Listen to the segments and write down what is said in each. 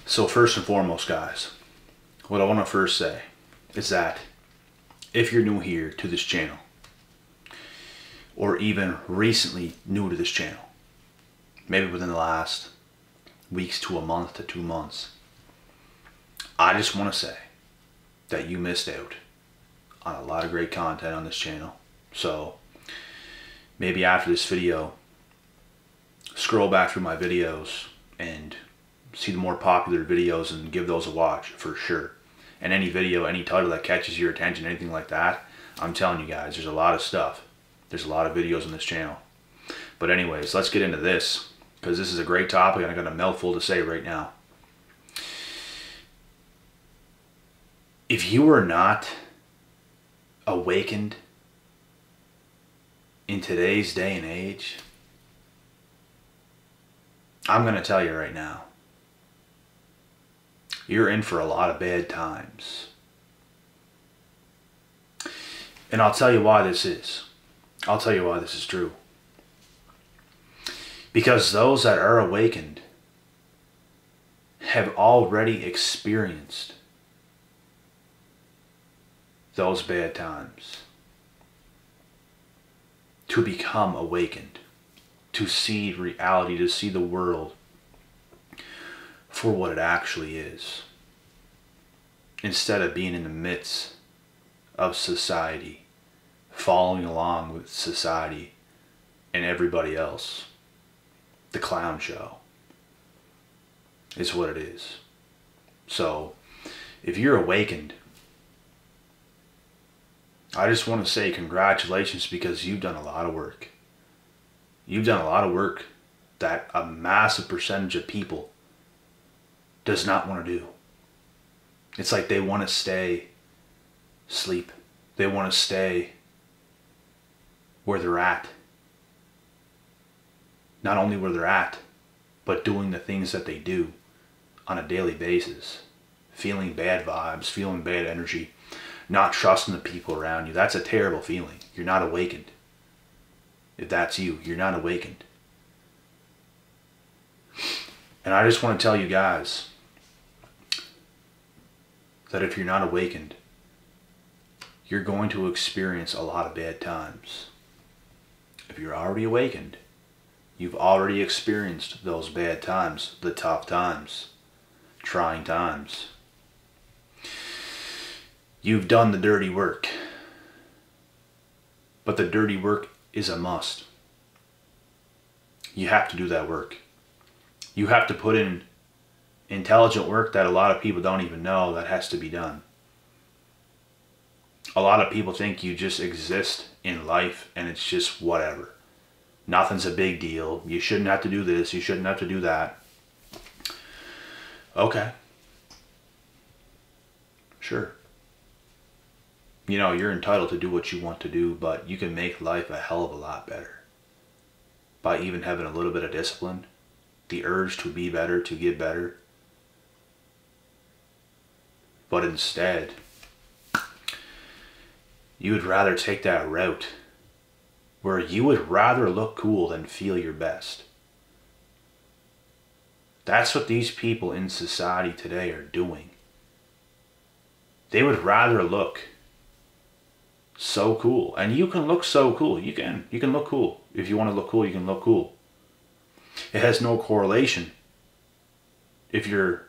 So first and foremost, guys, what I want to first say is that if you're new here to this channel, or even recently new to this channel, maybe within the last weeks to a month to 2 months, I just want to say that you missed out on a lot of great content on this channel. So maybe after this video, scroll back through my videos and see the more popular videos and give those a watch for sure. And any video, any title that catches your attention, anything like that, I'm telling you guys, there's a lot of stuff. There's a lot of videos on this channel. But anyways, let's get into this, because this is a great topic and I got a mouthful to say right now. If you are not awakened in today's day and age, I'm going to tell you right now, you're in for a lot of bad times. And I'll tell you why this is. I'll tell you why this is true. Because those that are awakened have already experienced those bad times. To become awakened, to see reality, to see the world for what it actually is, instead of being in the midst of society, following along with society and everybody else. The clown show is what it is. So if you're awakened, I just want to say congratulations, because you've done a lot of work. You've done a lot of work that a massive percentage of people does not want to do. It's like they want to stay asleep. They want to stay where they're at. Not only where they're at, but doing the things that they do on a daily basis. Feeling bad vibes, feeling bad energy, not trusting the people around you. That's a terrible feeling. You're not awakened. If that's you, you're not awakened. And I just want to tell you guys that if you're not awakened, you're going to experience a lot of bad times. If you're already awakened, you've already experienced those bad times, the tough times, trying times. You've done the dirty work. But the dirty work is a must. You have to do that work. You have to put in intelligent work that a lot of people don't even know that has to be done. A lot of people think you just exist in life and it's just whatever. Nothing's a big deal. You shouldn't have to do this. You shouldn't have to do that. Okay. Sure. You know, you're entitled to do what you want to do, but you can make life a hell of a lot better by even having a little bit of discipline, the urge to be better, to get better. But instead, you would rather take that route where you would rather look cool than feel your best. That's what these people in society today are doing. They would rather look so cool. And you can look so cool. You can look cool. If you want to look cool, you can look cool. It has no correlation if you're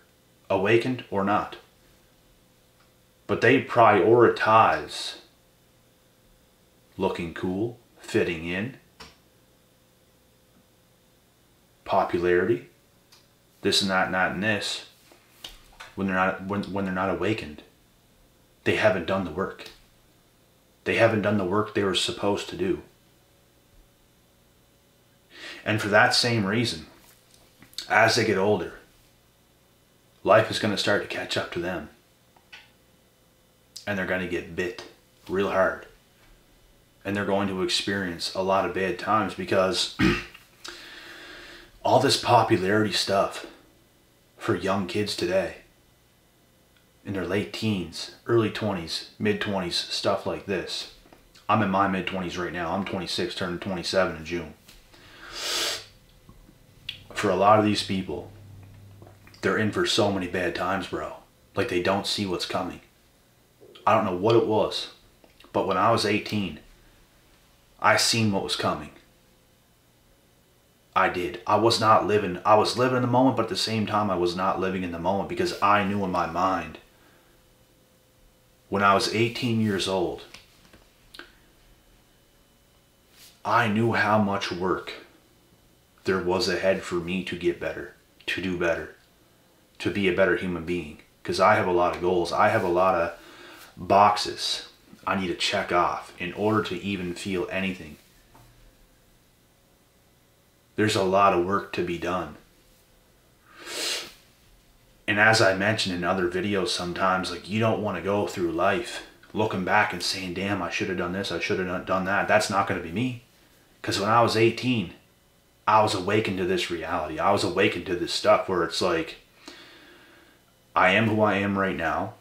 awakened or not. But they prioritize looking cool, fitting in, popularity, this and that and that and this, when they're not awakened. They haven't done the work. They haven't done the work they were supposed to do. And for that same reason, as they get older, life is going to start to catch up to them. And they're going to get bit real hard. And they're going to experience a lot of bad times, because all this popularity stuff for young kids today, in their late teens, early 20s, mid 20s, stuff like this. I'm in my mid 20s right now. I'm 26, turning 27 in June. For a lot of these people, they're in for so many bad times, bro. Like they don't see what's coming. I don't know what it was, but when I was 18, I seen what was coming. I did. I was living in the moment, but at the same time I was not living in the moment, because I knew in my mind, when I was 18 years old, I knew how much work there was ahead for me to get better, to do better, to be a better human being. Because I have a lot of goals. I have a lot of boxes I need to check off in order to even feel anything. There's a lot of work to be done. And as I mentioned in other videos sometimes, like, you don't want to go through life looking back and saying, damn, I should have done this, I should have done that. That's not going to be me. Because when I was 18, I was awakened to this reality. I was awakened to this stuff where it's like, I am who I am right now.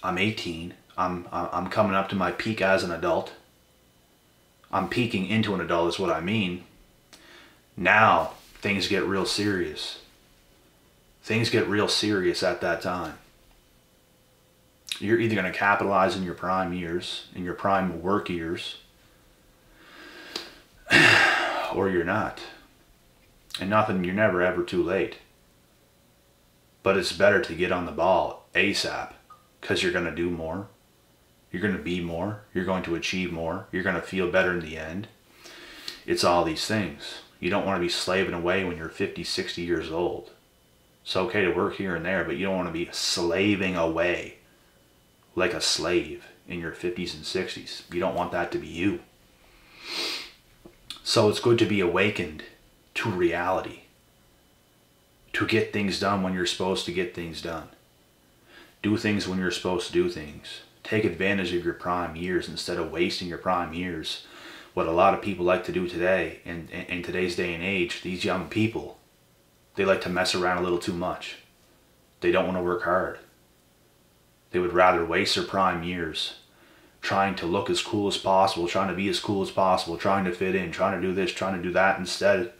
I'm 18. I'm coming up to my peak as an adult. I'm peaking into an adult is what I mean. Now things get real serious. Things get real serious at that time. You're either going to capitalize in your prime years, in your prime work years, or you're not. And you're never ever too late. But it's better to get on the ball ASAP, because you're going to do more. You're going to be more. You're going to achieve more. You're going to feel better in the end. It's all these things. You don't want to be slaving away when you're 50, 60 years old. It's okay to work here and there, but you don't want to be slaving away like a slave in your 50s and 60s. You don't want that to be you. So it's good to be awakened to reality. To get things done when you're supposed to get things done. Do things when you're supposed to do things. Take advantage of your prime years instead of wasting your prime years. What a lot of people like to do today, in today's day and age, these young people, they like to mess around a little too much. They don't want to work hard. They would rather waste their prime years trying to look as cool as possible, trying to be as cool as possible, trying to fit in, trying to do this, trying to do that, instead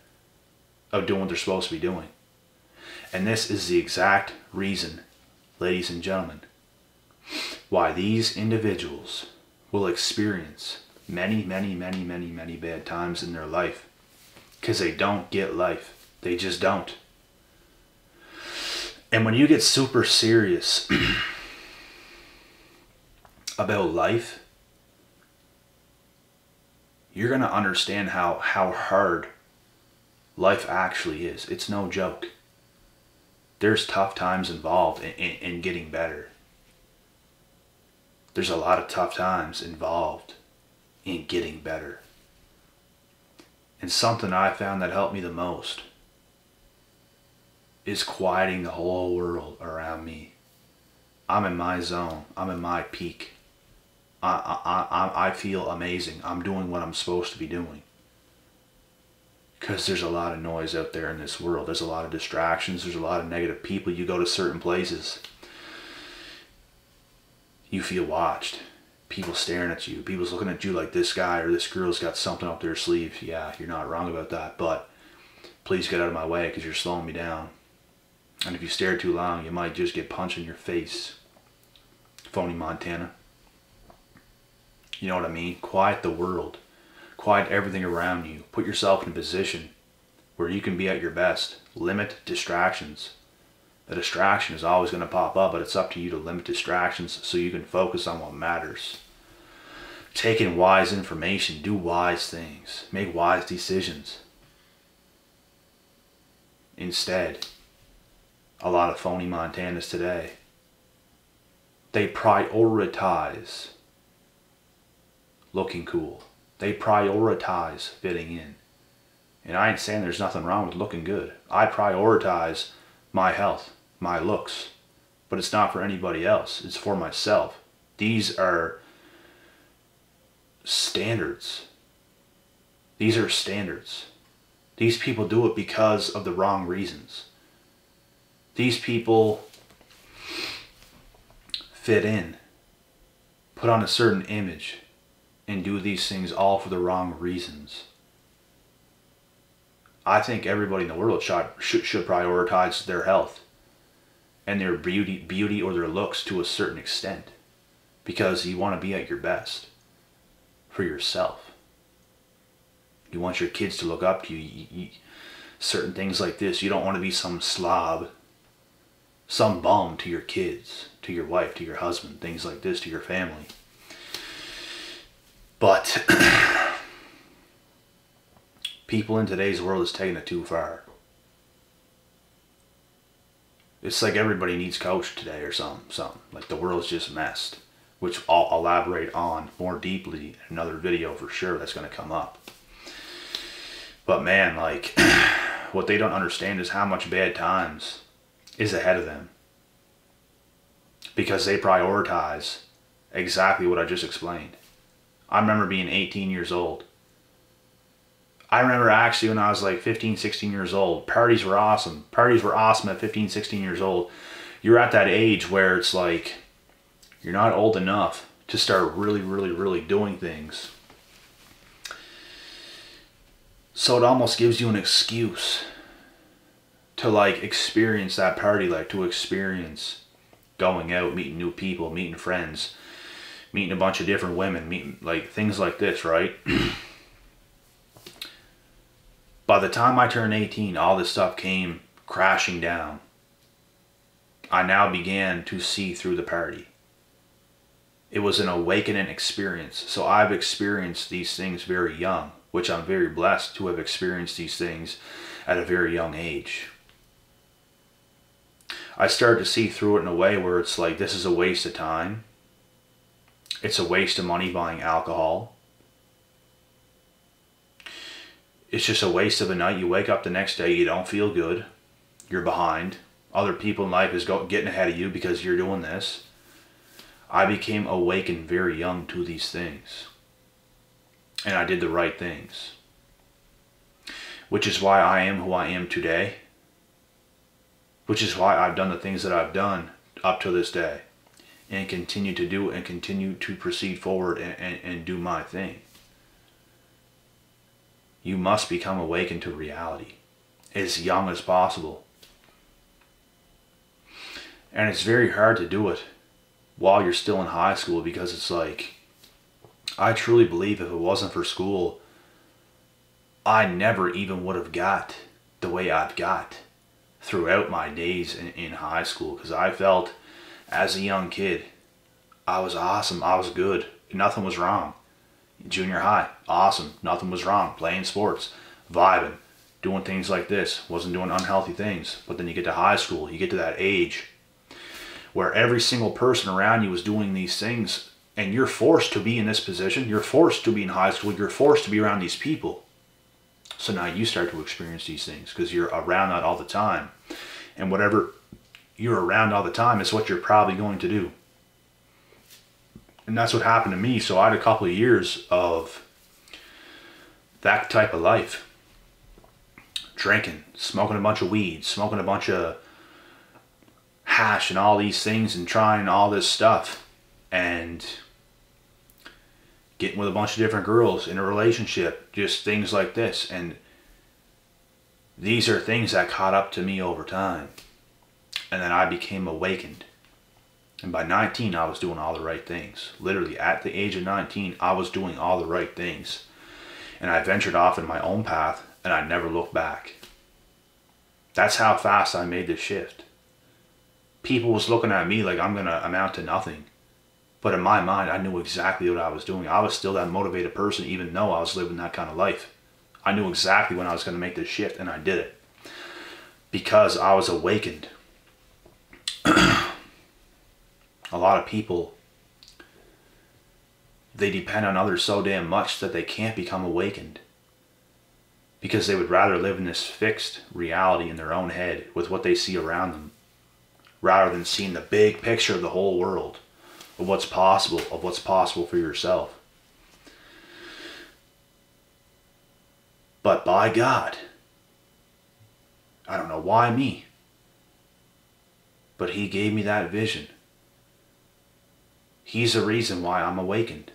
of doing what they're supposed to be doing. And this is the exact reason, ladies and gentlemen, why these individuals will experience many, many, many, many, many bad times in their life. Because they don't get life. They just don't. And when you get super serious about life, you're going to understand how hard life actually is. It's no joke. There's tough times involved in getting better. There's a lot of tough times involved in getting better. And something I found that helped me the most is quieting the whole world around me. I'm in my zone. I'm in my peak. I feel amazing. I'm doing what I'm supposed to be doing. Because there's a lot of noise out there in this world. There's a lot of distractions. There's a lot of negative people. You go to certain places, you feel watched. People staring at you. People's looking at you like this guy or this girl's got something up their sleeve. Yeah, you're not wrong about that. But please get out of my way because you're slowing me down. And if you stare too long, you might just get punched in your face. Phony Montana. You know what I mean? Quiet the world. Quiet everything around you. Put yourself in a position where you can be at your best. Limit distractions. A distraction is always going to pop up, but it's up to you to limit distractions so you can focus on what matters. Take in wise information. Do wise things. Make wise decisions. Instead, a lot of phony Montanas today, they prioritize looking cool. They prioritize fitting in. And I ain't saying there's nothing wrong with looking good. I prioritize my health, my looks. But it's not for anybody else. It's for myself. These are standards. These are standards. These people do it because of the wrong reasons. These people fit in, put on a certain image, and do these things all for the wrong reasons. I think everybody in the world should prioritize their health and their beauty or their looks to a certain extent, because you want to be at your best for yourself. You want your kids to look up to you. Certain things like this, you don't want to be some slob, some bum to your kids, to your wife, to your husband, things like this, to your family. But people in today's world is taking it too far. It's like everybody needs coach today or something. Like the world's just messed, which I'll elaborate on more deeply in another video for sure that's going to come up. But man, like, what they don't understand is how much bad times is ahead of them, because they prioritize exactly what I just explained. I remember being 18 years old. I remember actually when I was like 15, 16 years old, parties were awesome. Parties were awesome at 15, 16 years old. You're at that age where it's like, you're not old enough to start really doing things. So it almost gives you an excuse to like experience that party life, to experience going out, meeting new people, meeting friends, meeting a bunch of different women, meeting like things like this, right? By the time I turned 18, all this stuff came crashing down. I now began to see through the party. It was an awakening experience. So I've experienced these things very young, which I'm very blessed to have experienced these things at a very young age. I started to see through it in a way where it's like, this is a waste of time. It's a waste of money buying alcohol. It's just a waste of a night. You wake up the next day, you don't feel good. You're behind. Other people in life is getting ahead of you because you're doing this. I became awakened very young to these things. And I did the right things. Which is why I am who I am today. Which is why I've done the things that I've done up to this day. And continue to do and continue to proceed forward and do my thing. You must become awakened to reality as young as possible. And it's very hard to do it while you're still in high school, because it's like, I truly believe if it wasn't for school, I never even would have got the way I've got throughout my days in high school. Because I felt as a young kid, I was awesome, I was good, nothing was wrong. Junior high, awesome, nothing was wrong, playing sports, vibing, doing things like this, wasn't doing unhealthy things. But then you get to high school, you get to that age where every single person around you is doing these things, and you're forced to be in this position, you're forced to be in high school, you're forced to be around these people. So now you start to experience these things because you're around that all the time. And whatever you're around all the time is what you're probably going to do. And that's what happened to me. So I had a couple of years of that type of life. Drinking, smoking a bunch of weed, smoking a bunch of hash and all these things, and trying all this stuff. And getting with a bunch of different girls in a relationship, just things like this. And these are things that caught up to me over time. And then I became awakened. And by 19, I was doing all the right things. Literally, at the age of 19, I was doing all the right things. And I ventured off in my own path, and I never looked back. That's how fast I made this shift. People was looking at me like I'm going to amount to nothing. But in my mind, I knew exactly what I was doing. I was still that motivated person, even though I was living that kind of life. I knew exactly when I was going to make this shift, and I did it. Because I was awakened. A lot of people, they depend on others so damn much that they can't become awakened. Because they would rather live in this fixed reality in their own head with what they see around them, rather than seeing the big picture of the whole world, of what's possible for yourself. But by God, I don't know why me, but He gave me that vision. He's the reason why I'm awakened.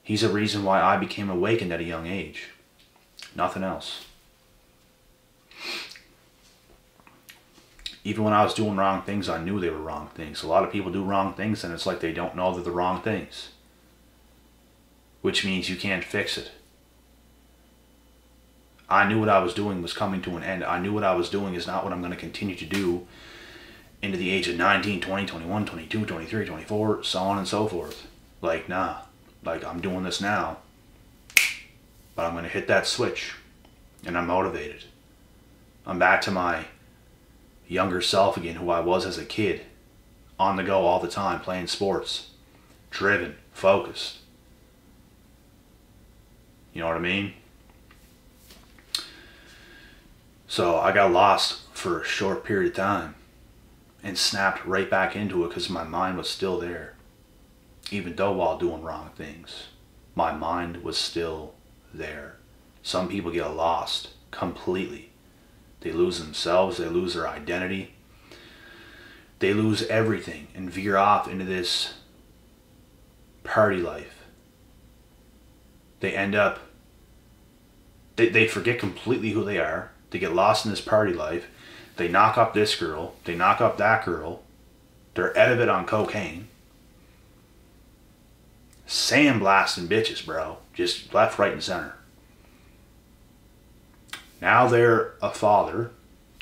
He's the reason why I became awakened at a young age. Nothing else. Even when I was doing wrong things, I knew they were wrong things. A lot of people do wrong things and it's like they don't know they're the wrong things. Which means you can't fix it. I knew what I was doing was coming to an end. I knew what I was doing is not what I'm going to continue to do into the age of 19, 20, 21, 22, 23, 24, so on and so forth. Like, nah. Like, I'm doing this now. But I'm going to hit that switch. And I'm motivated. I'm back to my younger self again, who I was as a kid. On the go all the time, playing sports. Driven, focused. You know what I mean? So I got lost for a short period of time and snapped right back into it because my mind was still there. Even though while doing wrong things, my mind was still there. Some people get lost completely. They lose themselves, they lose their identity. They lose everything and veer off into this party life. They end up, they forget completely who they are. They get lost in this party life. They knock up this girl. They knock up that girl. They're out of it on cocaine. Sandblasting bitches, bro. Just left, right, and center. Now they're a father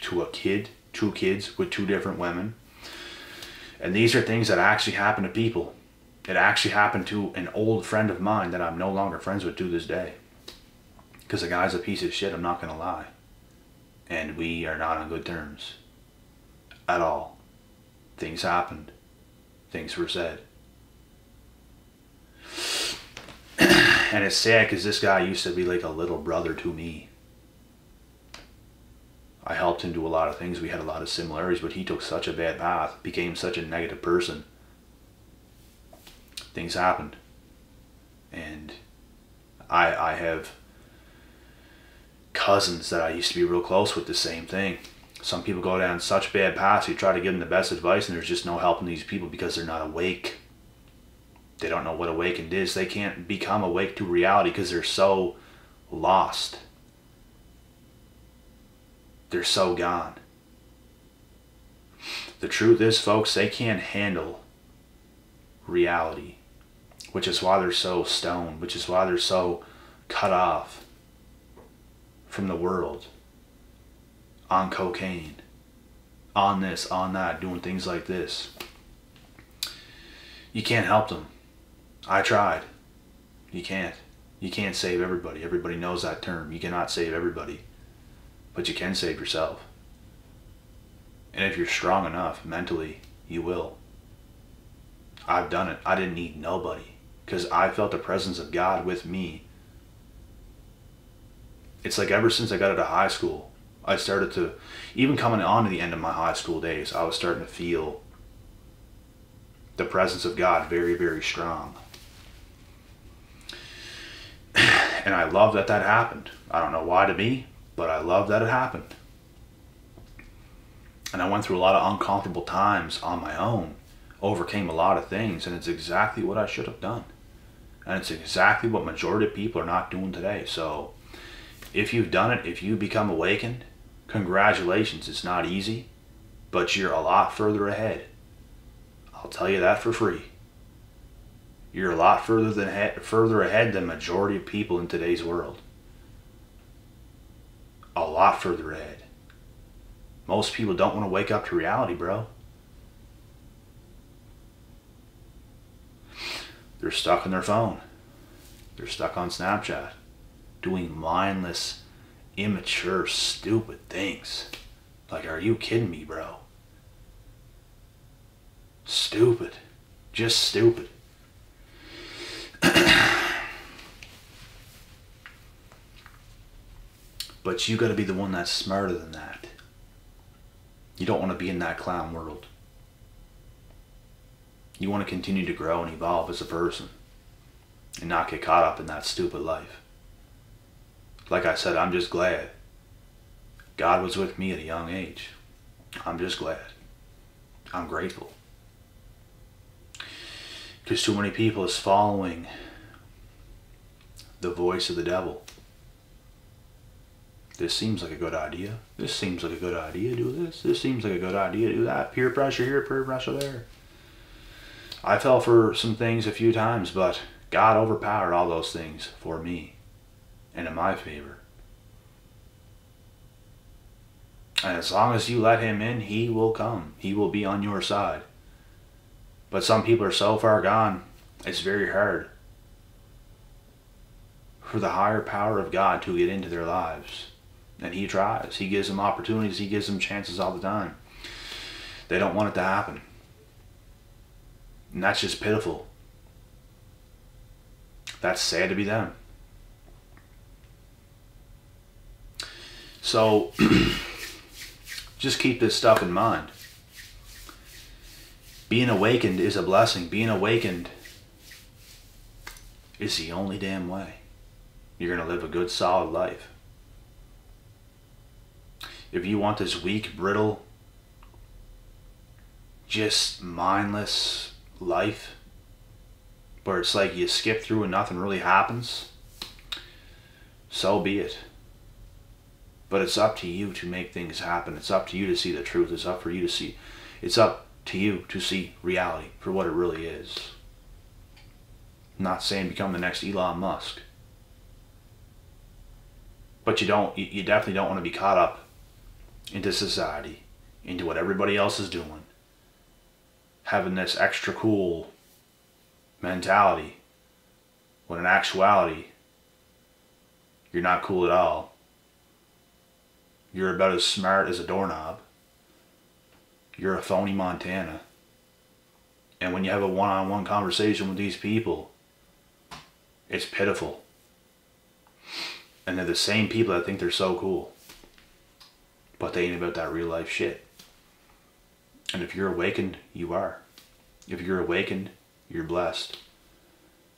to a kid, 2 kids with 2 different women. And these are things that actually happen to people. It actually happened to an old friend of mine that I'm no longer friends with to this day. Because the guy's a piece of shit, I'm not going to lie. And we are not on good terms. At all. Things happened. Things were said. And it's sad because this guy used to be like a little brother to me. I helped him do a lot of things. We had a lot of similarities, but he took such a bad path, became such a negative person. Things happened. And I have cousins that I used to be real close with, the same thing. Some people go down such bad paths, you try to give them the best advice and there's just no helping these people because they're not awake. They don't know what awakened is. They can't become awake to reality because they're so lost. They're so gone. The truth is, folks, they can't handle reality, which is why they're so stoned, which is why they're so cut off from the world, on cocaine, on this, on that, doing things like this. You can't help them. I tried. You can't. You can't save everybody. Everybody knows that term. You cannot save everybody. But you can save yourself. And if you're strong enough mentally, you will. I've done it. I didn't need nobody because I felt the presence of God with me. It's like ever since I got out of high school, I started to, even coming on to the end of my high school days, I was starting to feel the presence of God very, very strong. And I love that that happened. I don't know why to me, but I love that it happened. And I went through a lot of uncomfortable times on my own, overcame a lot of things, and it's exactly what I should have done. And it's exactly what majority of people are not doing today. So if you've done it, if you become awakened, congratulations. It's not easy, but you're a lot further ahead. I'll tell you that for free. You're a lot further ahead than majority of people in today's world. A lot further ahead. Most people don't want to wake up to reality, bro. They're stuck on their phone. They're stuck on Snapchat, doing mindless, immature, stupid things. Like, are you kidding me, bro? Stupid. Just stupid. But you got to be the one that's smarter than that. You don't want to be in that clown world. You want to continue to grow and evolve as a person and not get caught up in that stupid life. Like I said, I'm just glad God was with me at a young age. I'm just glad. I'm grateful. Because too many people is following the voice of the devil. This seems like a good idea. This seems like a good idea. Do this. This seems like a good idea. Do that. Peer pressure here, peer pressure there. I fell for some things a few times, but God overpowered all those things for me and in my favor. And as long as you let him in, he will come. He will be on your side. But some people are so far gone, it's very hard for the higher power of God to get into their lives. And he tries. He gives them opportunities. He gives them chances all the time. They don't want it to happen. And that's just pitiful. That's sad to be them. So, just keep this stuff in mind. Being awakened is a blessing. Being awakened is the only damn way you're going to live a good, solid life. If you want this weak, brittle, just mindless life, where it's like you skip through and nothing really happens, so be it. But it's up to you to make things happen. It's up to you to see the truth. It's up to you to see reality for what it really is. I'm not saying become the next Elon Musk. But you definitely don't want to be caught up into society, into what everybody else is doing. Having this extra cool mentality, when in actuality, you're not cool at all. You're about as smart as a doorknob. You're a phony Montana. And when you have a one-on-one conversation with these people, it's pitiful. And they're the same people that think they're so cool. But they ain't about that real life shit. And if you're awakened, you are. If you're awakened, you're blessed.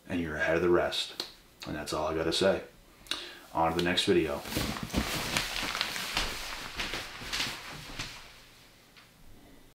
And you're ahead of the rest. And that's all I gotta say. On to the next video.